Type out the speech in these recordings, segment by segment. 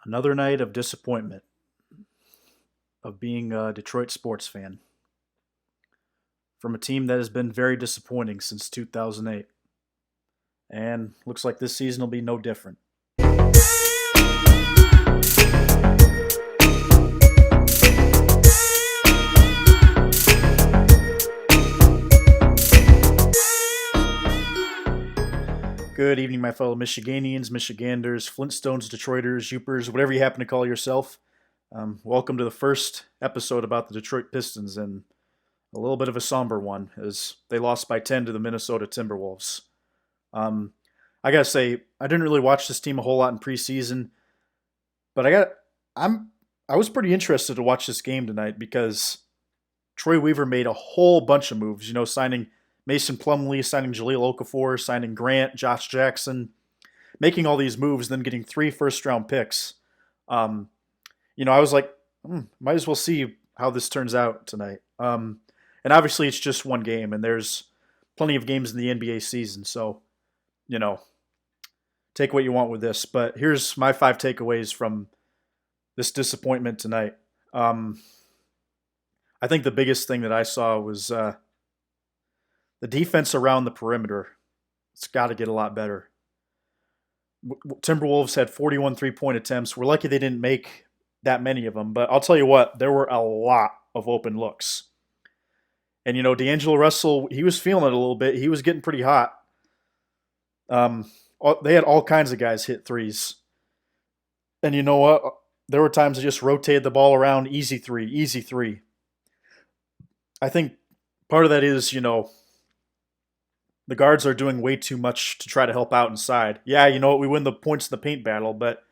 Another night of disappointment of being a Detroit sports fan from a team that has been very disappointing since 2008. And looks like this season will be no different. Good evening, my fellow Michiganians, Michiganders, Flintstones, Detroiters, Youpers, whatever you happen to call yourself. Welcome to the first episode about the Detroit Pistons, and a little bit of a somber one as they lost by 10 to the Minnesota Timberwolves. Um, I gotta say, I didn't really watch this team a whole lot in preseason, but I'm I was pretty interested to watch this game tonight because Troy Weaver made a whole bunch of moves. Signing Mason Plumlee, signing Jahlil Okafor, signing Grant, Josh Jackson, making all these moves, then getting three first-round picks. Um, I was like, might as well see how this turns out tonight. And obviously, it's just one game, and there's plenty of games in the NBA season, so you know, take what you want with this. But here's my five takeaways from this disappointment tonight. Um, I think the biggest thing that I saw was the defense around the perimeter. It's got to get a lot better. Timberwolves had 41 three-point attempts. We're lucky they didn't make that many of them, but I'll tell you what, there were a lot of open looks. And D'Angelo Russell, he was feeling it a little bit. He was getting pretty hot. Um, they had all kinds of guys hit threes. And you know what? There were times they just rotated the ball around, easy three, easy three. I think part of that is, the guards are doing way too much to try to help out inside. Yeah, you know what? We win the points in the paint battle, but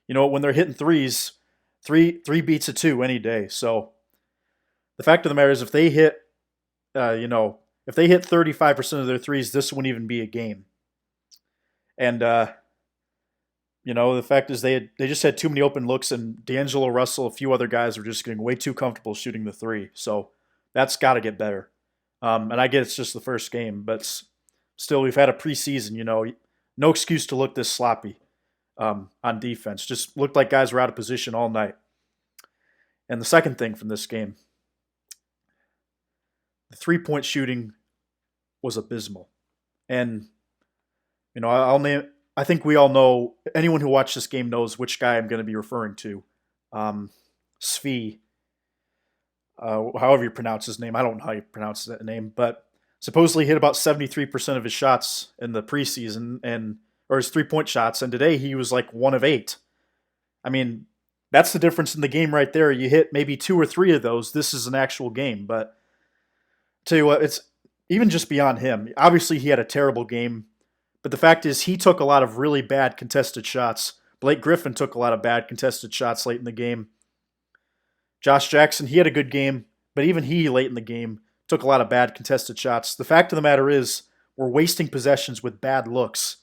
you know what? When they're hitting threes, three beats a two any day. So the fact of the matter is, if they hit, if they hit 35% of their threes, this wouldn't even be a game. And the fact is they just had too many open looks, and D'Angelo Russell, a few other guys were just getting way too comfortable shooting the three. So that's got to get better. And I get it's just the first game, but still, we've had a preseason. No excuse to look this sloppy on defense. Just looked like guys were out of position all night. And the second thing from this game, the three-point shooting was abysmal. And I'll name. I think we all know. Anyone who watched this game knows which guy I'm going to be referring to. Svi, however you pronounce his name. I don't know how you pronounce that name, but supposedly hit about 73% of his shots in the preseason or his three-point shots, and today he was like 1 of 8. I mean, that's the difference in the game right there. You hit maybe 2 or 3 of those. This is an actual game, but tell you what, it's even just beyond him. Obviously, he had a terrible game, but the fact is he took a lot of really bad contested shots. Blake Griffin took a lot of bad contested shots late in the game. Josh Jackson, he had a good game, but even he late in the game took a lot of bad contested shots. The fact of the matter is we're wasting possessions with bad looks,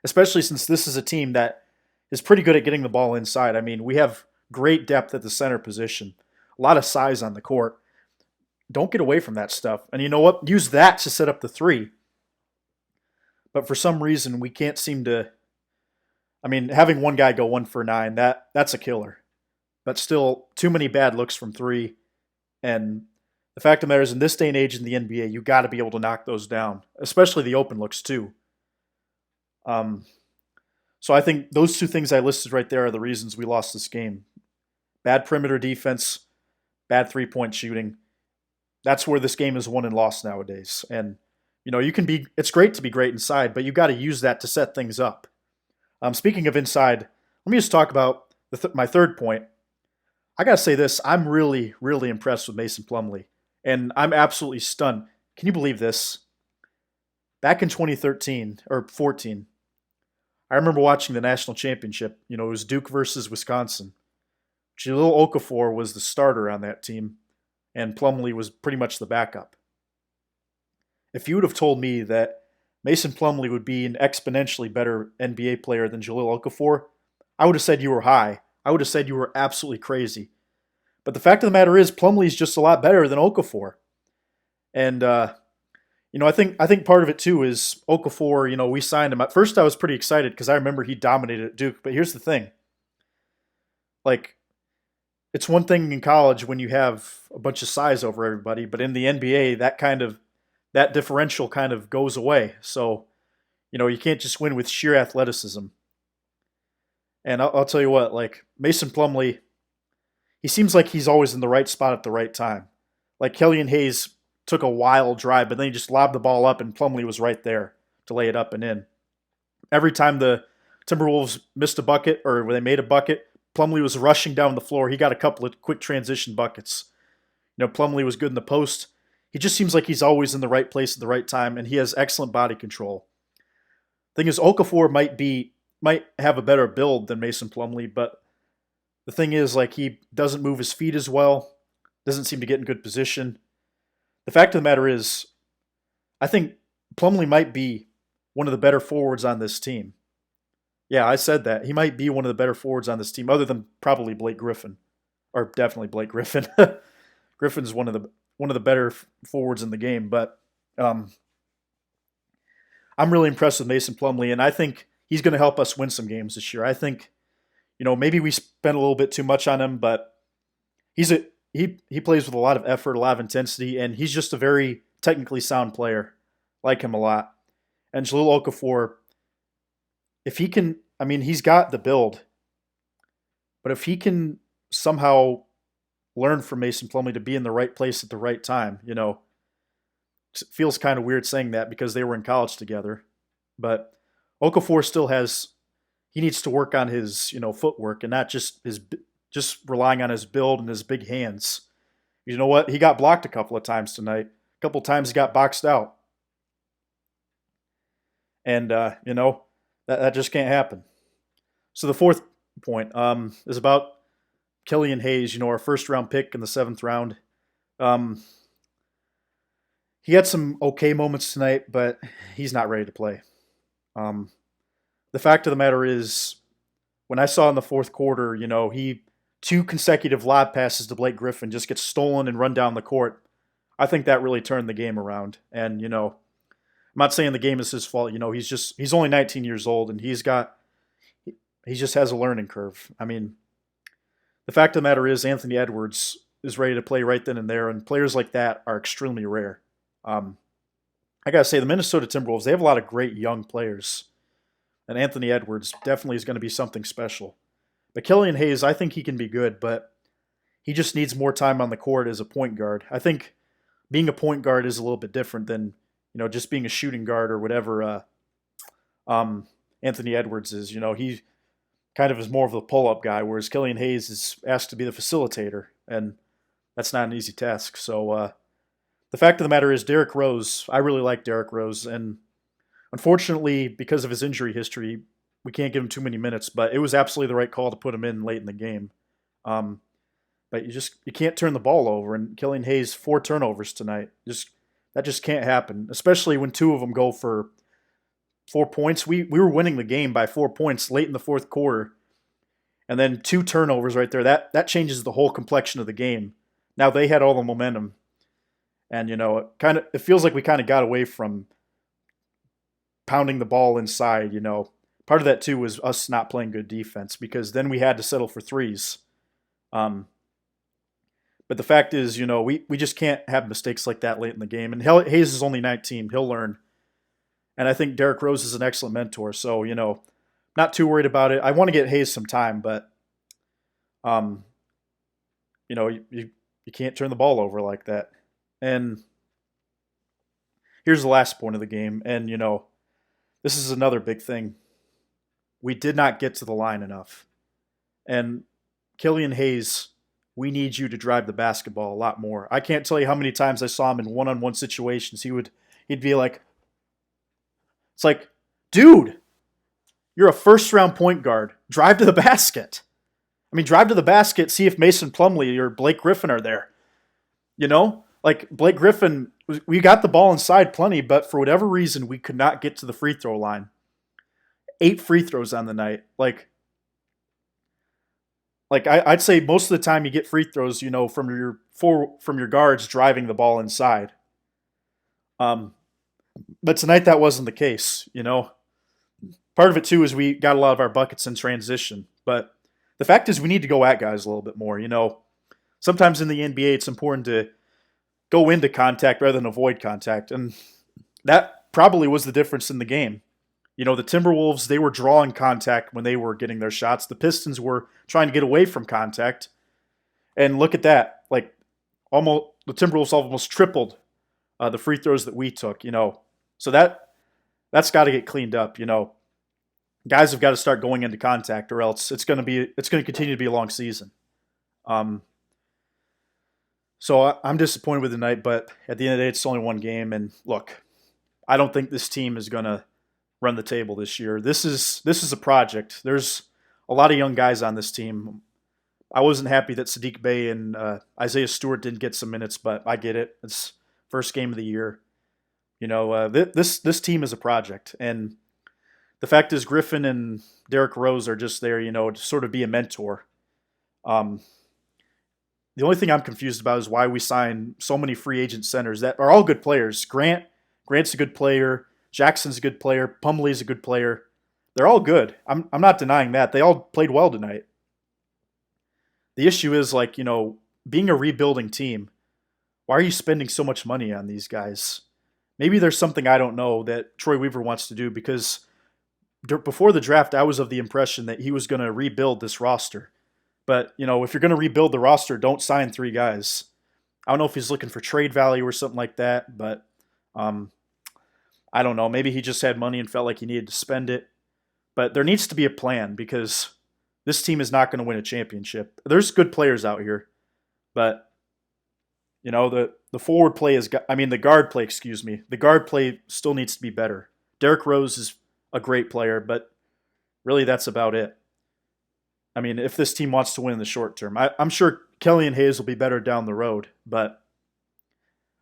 especially since this is a team that is pretty good at getting the ball inside. I mean, we have great depth at the center position, a lot of size on the court. Don't get away from that stuff. And you know what? Use that to set up the three. But for some reason, we can't seem to. I mean, having one guy go 1 for 9, that's a killer. But still, too many bad looks from three. And the fact of the matter is, in this day and age in the NBA, you got to be able to knock those down, especially the open looks too. So I think those two things I listed right there are the reasons we lost this game. Bad perimeter defense, bad three-point shooting. That's where this game is won and lost nowadays. And it's great to be great inside, but you got to use that to set things up. Speaking of inside, let me just talk about my third point. I got to say this. I'm really, really impressed with Mason Plumlee. And I'm absolutely stunned. Can you believe this? Back in 2013 or 14, I remember watching the national championship. It was Duke versus Wisconsin. Jahlil Okafor was the starter on that team, and Plumlee was pretty much the backup. If you would have told me that Mason Plumlee would be an exponentially better NBA player than Jahlil Okafor, I would have said you were high. I would have said you were absolutely crazy. But the fact of the matter is, Plumlee's just a lot better than Okafor. And I think part of it too is Okafor. We signed him. At first, I was pretty excited because I remember he dominated at Duke. But here's the thing: Like, it's one thing in college when you have a bunch of size over everybody, but in the NBA, that differential kind of goes away. So, you can't just win with sheer athleticism. And I'll tell you what, like Mason Plumlee, he seems like he's always in the right spot at the right time. Like Killian Hayes took a wild drive, but then he just lobbed the ball up, and Plumlee was right there to lay it up and in. Every time the Timberwolves missed a bucket or when they made a bucket, Plumlee was rushing down the floor. He got a couple of quick transition buckets. Plumlee was good in the post. He just seems like he's always in the right place at the right time, and he has excellent body control. Thing is, Okafor might have a better build than Mason Plumlee, but the thing is, like, he doesn't move his feet as well, doesn't seem to get in good position. The fact of the matter is, I think Plumlee might be one of the better forwards on this team. Yeah, I said that. He might be one of the better forwards on this team, other than probably Blake Griffin, or definitely Blake Griffin. Griffin's one of the better forwards in the game, but I'm really impressed with Mason Plumlee, and I think he's going to help us win some games this year. I think, maybe we spent a little bit too much on him, but he plays with a lot of effort, a lot of intensity, and he's just a very technically sound player. Like him a lot. And Jahlil Okafor, if he can, I mean, he's got the build, but if he can somehow learn from Mason Plumlee to be in the right place at the right time, it feels kind of weird saying that because they were in college together, but Okafor still he needs to work on his, footwork and not just relying on his build and his big hands. You know what? He got blocked a couple of times tonight. A couple of times he got boxed out. And, that just can't happen. So the fourth point is about Killian Hayes, our first round pick in the 7th round. He had some okay moments tonight, but he's not ready to play. The fact of the matter is, when I saw in the fourth quarter, he 2 consecutive lob passes to Blake Griffin just gets stolen and run down the court. I think that really turned the game around. And, I'm not saying the game is his fault. He's only 19 years old, and he just has a learning curve. I mean, the fact of the matter is Anthony Edwards is ready to play right then and there, and players like that are extremely rare. I got to say, the Minnesota Timberwolves, they have a lot of great young players, and Anthony Edwards definitely is going to be something special. But Killian Hayes, I think he can be good, but he just needs more time on the court as a point guard. I think being a point guard is a little bit different than just being a shooting guard or whatever Anthony Edwards is. He kind of is more of a pull-up guy, whereas Killian Hayes is asked to be the facilitator, and that's not an easy task. So the fact of the matter is Derrick Rose, I really like Derrick Rose, and unfortunately, because of his injury history, we can't give him too many minutes, but it was absolutely the right call to put him in late in the game. But you can't turn the ball over, and Killian Hayes, 4 turnovers tonight. That just can't happen, especially when 2 of them go for 4 points. We were winning the game by 4 points late in the fourth quarter, and then 2 turnovers right there. That changes the whole complexion of the game. Now they had all the momentum, and it feels like we kind of got away from pounding the ball inside. Part of that too was us not playing good defense because then we had to settle for threes. But the fact is, we just can't have mistakes like that late in the game. And Hayes is only 19. He'll learn. And I think Derrick Rose is an excellent mentor. So, not too worried about it. I want to get Hayes some time, but, you can't turn the ball over like that. And here's the last point of the game. And, this is another big thing. We did not get to the line enough. And Killian Hayes, we need you to drive the basketball a lot more. I can't tell you how many times I saw him in one-on-one situations. He'd be like, it's like, dude, you're a first-round point guard. Drive to the basket. I mean, drive to the basket, see if Mason Plumlee or Blake Griffin are there. Like Blake Griffin, we got the ball inside plenty, but for whatever reason, we could not get to the free throw line. 8 free throws on the night. I'd say most of the time you get free throws, from your guards driving the ball inside. But tonight that wasn't the case. Part of it too is we got a lot of our buckets in transition. But the fact is we need to go at guys a little bit more. Sometimes in the NBA it's important to go into contact rather than avoid contact, and that probably was the difference in the game. The Timberwolves, they were drawing contact when they were getting their shots. The Pistons were trying to get away from contact. And look at that. Like, almost the Timberwolves almost tripled the free throws that we took. So that's got to get cleaned up. Guys have got to start going into contact, or else it's going to continue to be a long season. So I'm disappointed with the night, but at the end of the day, it's only one game. And look, I don't think this team is going to run the table this year. This is a project. There's a lot of young guys on this team. I wasn't happy that Sadiq Bey and Isaiah Stewart didn't get some minutes, but I get it. It's first game of the year. This team is a project, and the fact is Griffin and Derrick Rose are just there, to sort of be a mentor. The only thing I'm confused about is why we sign so many free agent centers that are all good players. Grant's a good player. Jackson's a good player. Plumlee's a good player. They're all good. I'm not denying that. They all played well tonight. The issue is, being a rebuilding team, why are you spending so much money on these guys? Maybe there's something I don't know that Troy Weaver wants to do, because before the draft, I was of the impression that he was going to rebuild this roster. But, if you're going to rebuild the roster, don't sign 3 guys. I don't know if he's looking for trade value or something like that, but I don't know. Maybe he just had money and felt like he needed to spend it. But there needs to be a plan, because this team is not going to win a championship. There's good players out here, but the forward play the guard play, the guard play still needs to be better. Derrick Rose is a great player, but really that's about it. If this team wants to win in the short term, I'm sure Killian Hayes will be better down the road, but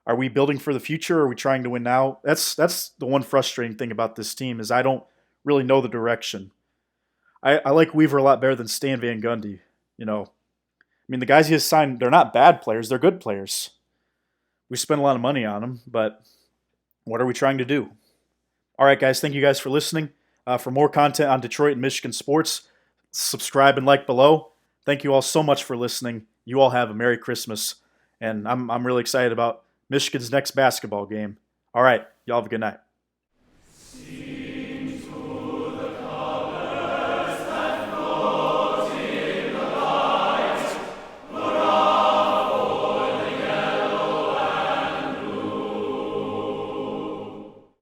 are we building for the future, or are we trying to win now? That's the one frustrating thing about this team, is I don't really know the direction. I like Weaver a lot better than Stan Van Gundy. The guys he has signed, they're not bad players. They're good players. We spent a lot of money on them, but what are we trying to do? All right, guys, thank you guys for listening. For more content on Detroit and Michigan sports, subscribe and like below. Thank you all so much for listening. You all have a Merry Christmas, and I'm really excited about Michigan's next basketball game. All right, y'all have a good night.